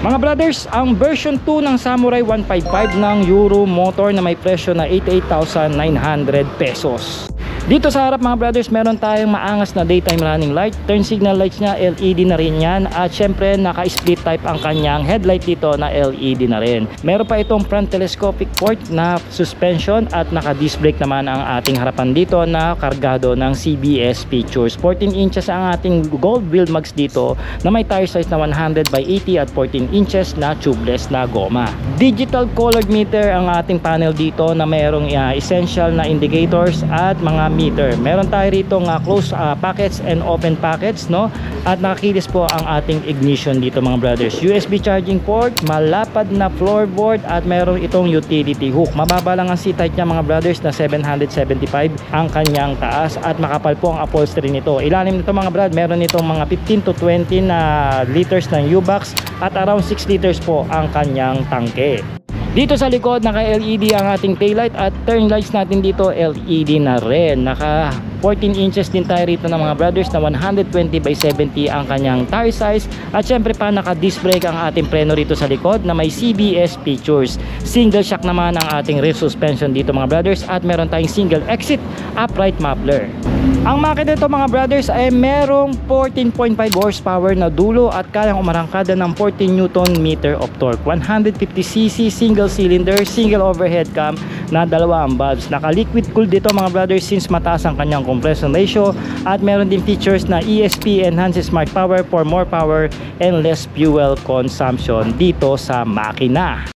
Mga brothers, ang version 2 ng Samurai 155 ng Euro motor na may presyo na 88,900 pesos. Dito sa harap mga brothers, meron tayong maangas na daytime running light. Turn signal lights nya LED na rin yan. At syempre naka-split type ang kanyang headlight dito na LED na rin. Meron pa itong front telescopic port na suspension at naka-disc brake naman ang ating harapan dito na kargado ng CBS features. 14 inches ang ating gold wheel mags dito na may tire size na 100 by 80 at 14 inches na tubeless na goma. Digital colored meter ang ating panel dito na mayroong essential na indicators at mga meter. Meron tayo rito nga close packets and open packets, no? At nakakilis po ang ating ignition dito mga brothers. USB charging port, malapad na floorboard at meron itong utility hook. Mababa lang ang seat height niya mga brothers na 775 ang kanyang taas at makapal po ang upholstery nito. Ilalim nito mga brad, meron itong mga 15 to 20 na liters ng U-box at around 6 liters po ang kanyang tangke. Dito sa likod naka-LED ang ating taillight at turn lights natin dito LED na rin. Naka 14 inches din tayo rito ng mga brothers na 120 by 70 ang kanyang tire size. At syempre pa naka-disc brake ang ating preno rito sa likod na may CBS features. Single shock naman ang ating rear suspension dito mga brothers at meron tayong single exit upright muffler. Ang makina nito mga brothers ay merong 14.5 horsepower na dulo at kayang umarangkada ng 14 Newton meter of torque. 150cc single cylinder, single overhead cam na dalawa ang valves. Naka-liquid cooled dito mga brothers since mataas ang kanyang compression ratio at meron din features na ESP enhances smart power for more power and less fuel consumption dito sa makina.